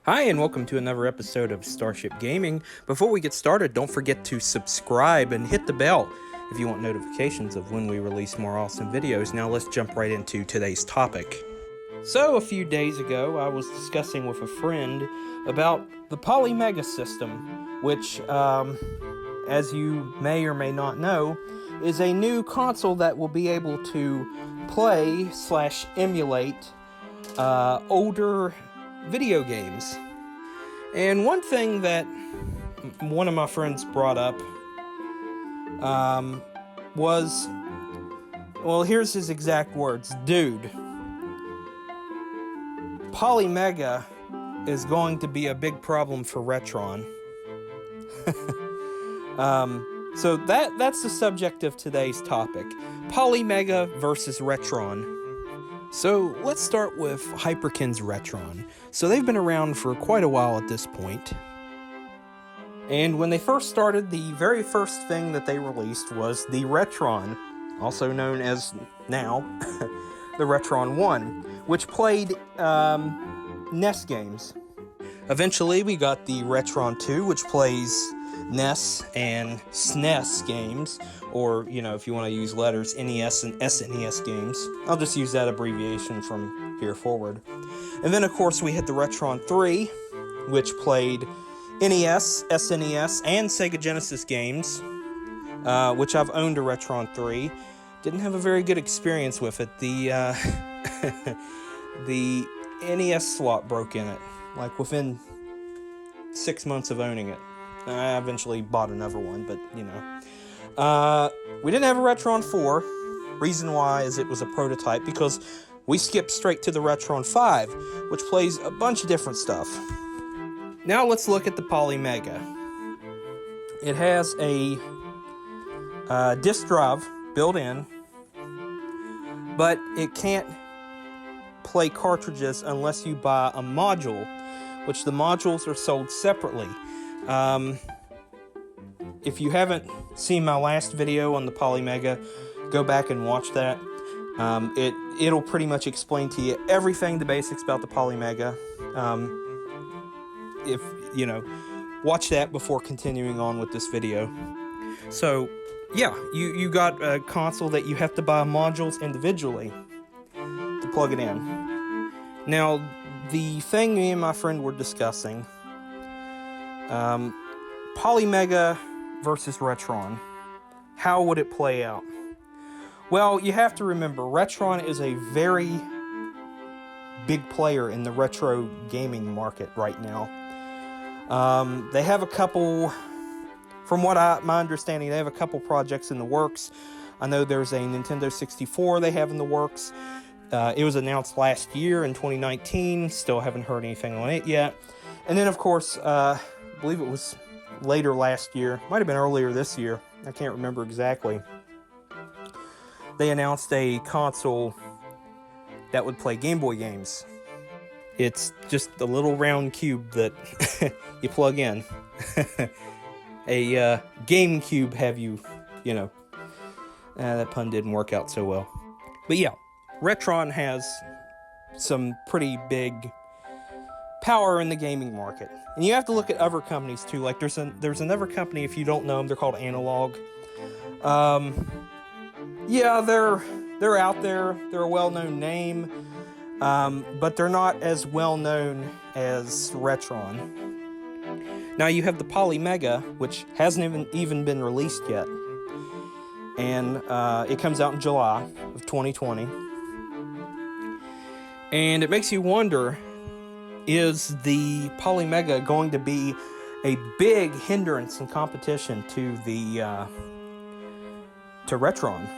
Hi, and welcome to another episode of Starship Gaming. Before we get started, don't forget to subscribe and hit the bell if you want notifications of when we release more awesome videos. Now let's jump right into today's topic. So, a few days ago, I was discussing with a friend about the Polymega system, which, as you may or may not know, is a new console that will be able to play/emulate older video games. And one thing that one of my friends brought up was, well, here's his exact words: dude, Polymega is going to be a big problem for Retron. So that's the subject of today's topic: Polymega versus Retron. So let's start with Hyperkin's Retron. So they've been around for quite a while at this point. And when they first started, the very first thing that they released was the Retron, also known as now the Retron 1, which played NES games. Eventually we got the Retron 2, which plays NES and SNES games, or, you know, if you want to use letters, NES and SNES games. I'll just use that abbreviation from here forward. And then, of course, we hit the Retron 3, which played NES, SNES, and Sega Genesis games, which I've owned a Retron 3. Didn't have a very good experience with it. The NES slot broke in it, like within 6 months of owning it. I eventually bought another one, but, you know. We didn't have a Retron 4. Reason why is it was a prototype, because we skipped straight to the Retron 5, which plays a bunch of different stuff. Now let's look at the Polymega. It has a disk drive built in, but it can't play cartridges unless you buy a module, which the modules are sold separately. If you haven't seen my last video on the Polymega, go back and watch that. It'll pretty much explain to you everything, the basics about the Polymega. If you know, watch that before continuing on with this video. So, yeah, you got a console that you have to buy modules individually to plug it in. Now, the thing me and my friend were discussing, Polymega versus Retron, how would it play out? Well, you have to remember, Retron is a very big player in the retro gaming market right now. They have a couple, from what my understanding, they have a couple projects in the works. I know there's a Nintendo 64 they have in the works. It was announced last year in 2019. Still haven't heard anything on it yet. And then, of course, I believe it was later last year, might have been earlier this year, I can't remember exactly, they announced a console that would play Game Boy games. It's just a little round cube that you plug in. A GameCube have you know. That pun didn't work out so well. But yeah, Retron has some pretty big power in the gaming market. And you have to look at other companies too. Like there's another company, if you don't know them, they're called Analog. Yeah, they're out there. They're a well-known name, but they're not as well-known as Retron. Now you have the Polymega, which hasn't even been released yet, and it comes out in July of 2020. And it makes you wonder, is the Polymega going to be a big hindrance and competition to Retron?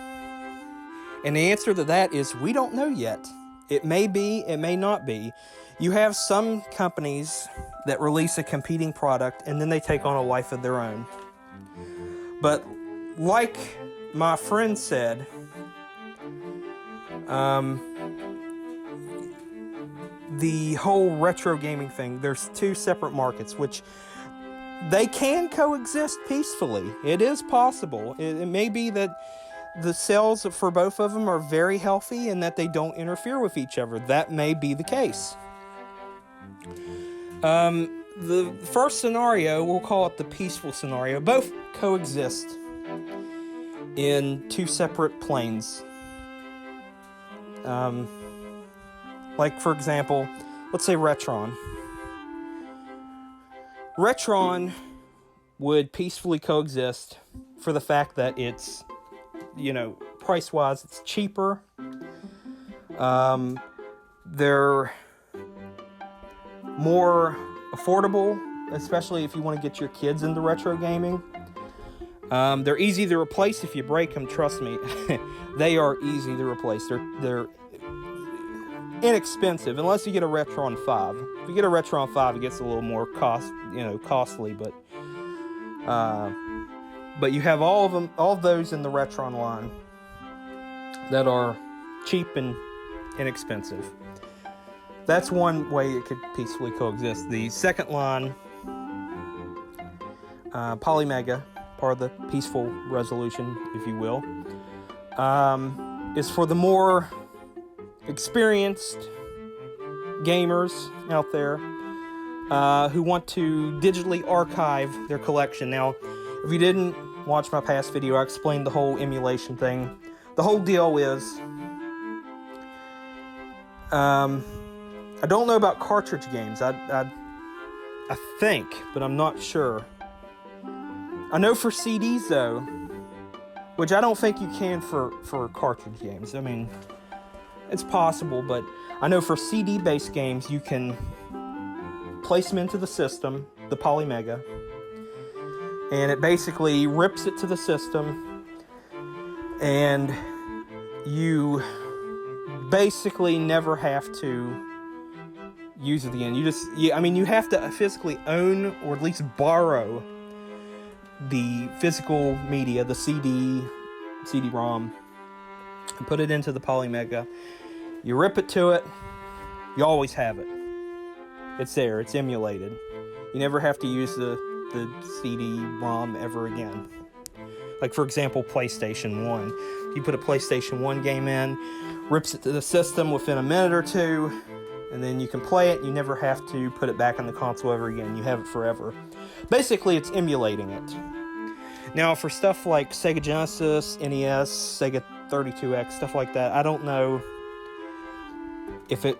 And the answer to that is we don't know yet. It may be, it may not be. You have some companies that release a competing product and then they take on a life of their own. But like my friend said, the whole retro gaming thing, there's two separate markets, which they can coexist peacefully. It is possible. It may be that the sales for both of them are very healthy and that they don't interfere with each other. That may be the case. The first scenario, we'll call it the peaceful scenario. Both coexist in two separate planes. Like, for example, let's say Retron. Retron would peacefully coexist for the fact that it's, price-wise, it's cheaper. They're more affordable, especially if you want to get your kids into retro gaming. They're easy to replace if you break them, trust me. They are easy to replace. They're inexpensive, unless you get a Retron 5. If you get a Retron 5, it gets a little more costly, but you have all of those in the Retron line that are cheap and inexpensive. That's one way it could peacefully coexist. The second line, Polymega, part of the peaceful resolution, if you will, is for the more experienced gamers out there who want to digitally archive their collection. Now, if you didn't watch my past video, I explained the whole emulation thing. The whole deal is, I don't know about cartridge games. I think, but I'm not sure. I know for CDs, though, which I don't think you can for cartridge games. I mean, it's possible, but I know for CD-based games, you can place them into the system, the Polymega, and it basically rips it to the system, and you basically never have to use it again. You have to physically own or at least borrow the physical media, the CD-ROM, and put it into the Polymega. You rip it to it, you always have it. It's there, it's emulated. You never have to use the CD-ROM ever again. Like, for example, PlayStation 1. You put a PlayStation 1 game in, rips it to the system within a minute or two, and then you can play it. You never have to put it back on the console ever again. You have it forever. Basically, it's emulating it. Now, for stuff like Sega Genesis, NES, Sega 32X, stuff like that, I don't know if it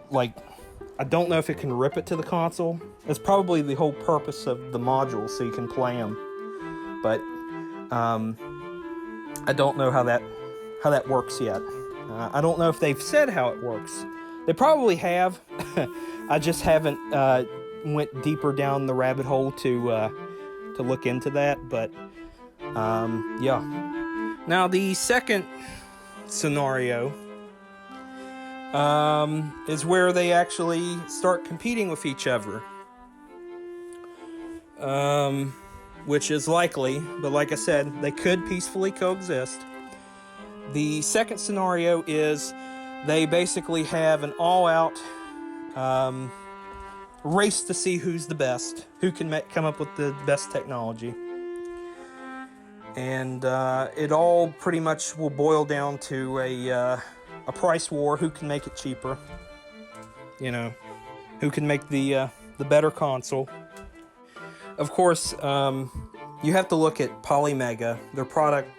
can rip it to the console. It's probably the whole purpose of the module, so you can play them. But I don't know how that works yet. I don't know if they've said how it works. They probably have. I just haven't went deeper down the rabbit hole to look into that. But yeah. Now the second scenario is where they actually start competing with each other, which is likely. But like I said, they could peacefully coexist. The second scenario is they basically have an all-out race to see who's the best, who can come up with the best technology. And it all pretty much will boil down to a price war, who can make it cheaper. Who can make the better console. Of course, you have to look at Polymega. Their product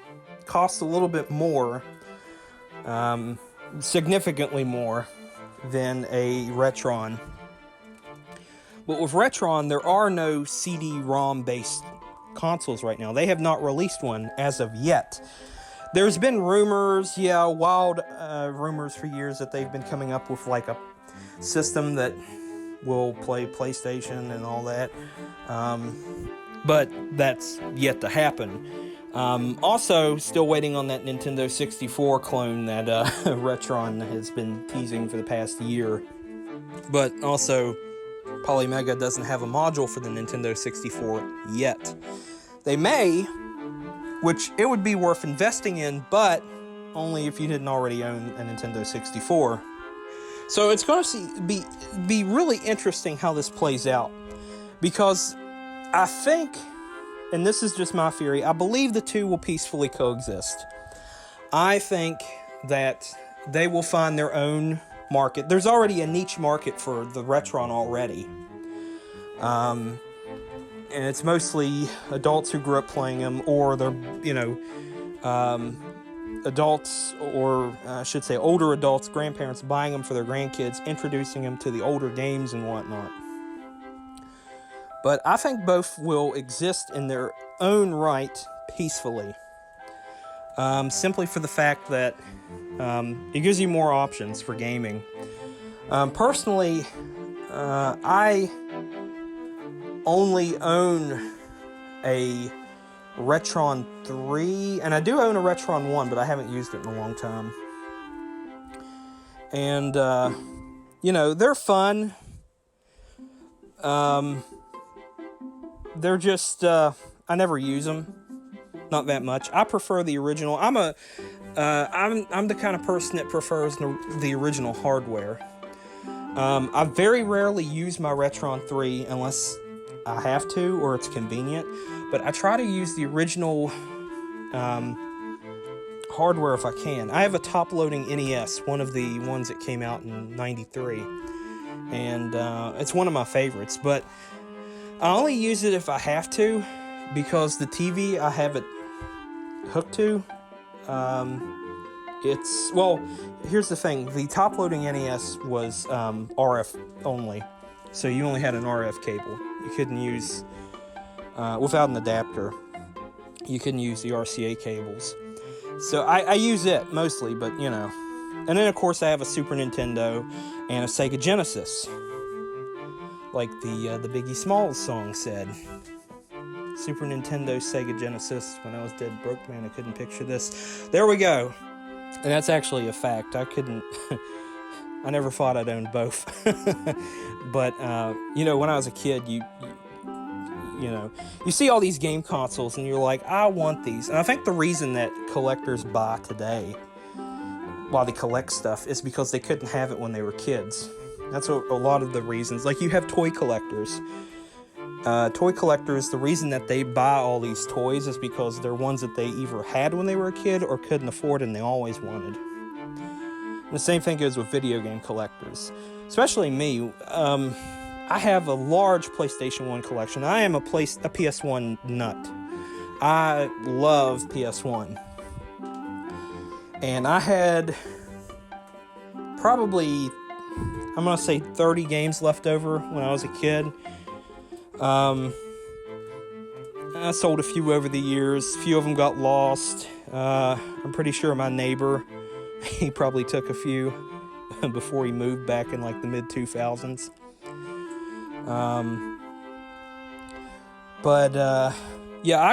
costs a little bit more, significantly more than a Retron. But with Retron, there are no CD-ROM based consoles right now. They have not released one as of yet. There's been rumors, wild rumors for years that they've been coming up with like a system that will play PlayStation and all that. But that's yet to happen. Also, still waiting on that Nintendo 64 clone that Retron has been teasing for the past year. But also, Polymega doesn't have a module for the Nintendo 64 yet. They may, which it would be worth investing in, but only if you didn't already own a Nintendo 64. So it's going to be really interesting how this plays out, because I think, and this is just my theory, I believe the two will peacefully coexist. I think that they will find their own market. There's already a niche market for the Retron already. And it's mostly adults who grew up playing them, or they're, adults, or I should say older adults, grandparents buying them for their grandkids, introducing them to the older games and whatnot. But I think both will exist in their own right peacefully. Simply for the fact that it gives you more options for gaming. Personally, I only own a Retron 3, and I do own a Retron 1, but I haven't used it in a long time. And, they're fun. They're just, I never use them. Not that much. I prefer the original. I'm the kind of person that prefers the original hardware. I very rarely use my Retron 3 unless I have to or it's convenient, but I try to use the original hardware if I can. I have a top-loading NES, one of the ones that came out in '93, and it's one of my favorites, but I only use it if I have to, because the TV I have it hooked to, here's the thing, the top-loading NES was RF only, so you only had an RF cable. You couldn't use, without an adapter, you couldn't use the RCA cables. So I use it mostly, but and then of course I have a Super Nintendo and a Sega Genesis, like the Biggie Smalls song said. Super Nintendo, Sega Genesis. When I was dead broke, man, I couldn't picture this. There we go. And that's actually a fact. I never thought I'd own both. But, when I was a kid, you see all these game consoles and you're like, I want these. And I think the reason that collectors buy today, while they collect stuff, is because they couldn't have it when they were kids. That's a lot of the reasons. Like, you have toy collectors. The reason that they buy all these toys is because they're ones that they either had when they were a kid or couldn't afford and they always wanted. And the same thing goes with video game collectors. Especially me. I have a large PlayStation 1 collection. I am a PS1 nut. I love PS1. And I had probably, I'm going to say 30 games left over when I was a kid. I sold a few over the years. A few of them got lost. I'm pretty sure my neighbor, he probably took a few before he moved back in like the mid-2000s. I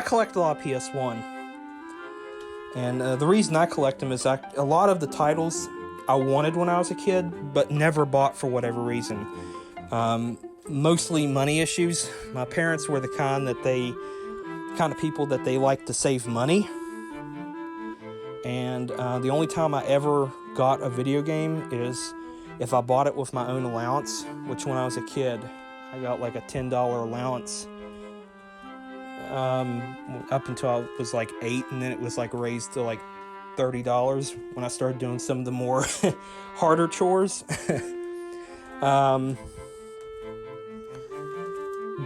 collect a lot of PS1. And the reason I collect them is a lot of the titles I wanted when I was a kid, but never bought for whatever reason. Mostly money issues. My parents were the kind of people that they like to save money. And the only time I ever got a video game is if I bought it with my own allowance, which when I was a kid, I got like a $10 allowance up until I was like 8, and then it was like raised to like $30 when I started doing some of the more harder chores.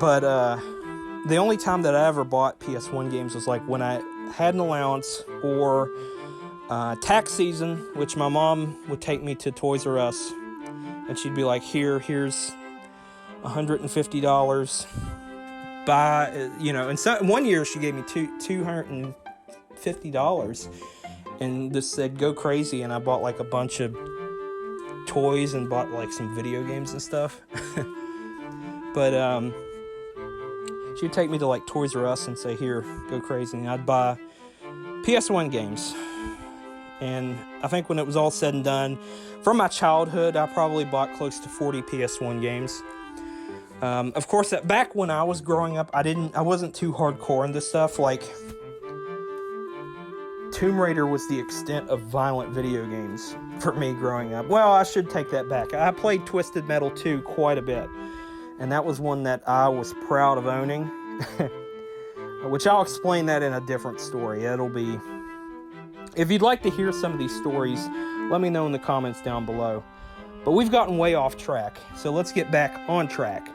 But the only time that I ever bought PS1 games was like when I had an allowance, or tax season, which my mom would take me to Toys R Us, and she'd be like, here's $150. Buy, and so one year she gave me $250, and this said go crazy, and I bought like a bunch of toys and bought like some video games and stuff. But she'd take me to like Toys R Us and say, here, go crazy, and I'd buy PS1 games. And I think when it was all said and done, from my childhood, I probably bought close to 40 PS1 games. Of course, back when I was growing up, I wasn't too hardcore into stuff. Like, Tomb Raider was the extent of violent video games for me growing up. Well, I should take that back. I played Twisted Metal 2 quite a bit, and that was one that I was proud of owning, which I'll explain that in a different story. If you'd like to hear some of these stories, let me know in the comments down below. But we've gotten way off track, so let's get back on track.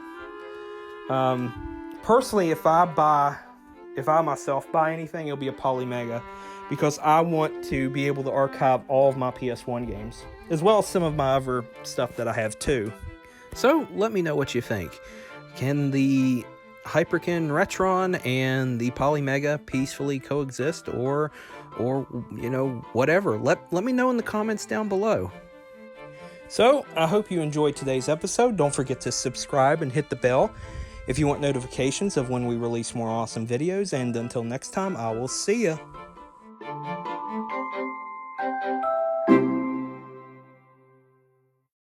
Personally, if I myself buy anything, it'll be a Polymega, because I want to be able to archive all of my PS1 games, as well as some of my other stuff that I have too. So let me know what you think. Can the Hyperkin Retron and the Polymega peacefully coexist, or whatever? Let me know in the comments down below. So I hope you enjoyed today's episode. Don't forget to subscribe and hit the bell if you want notifications of when we release more awesome videos. And until next time, I will see ya.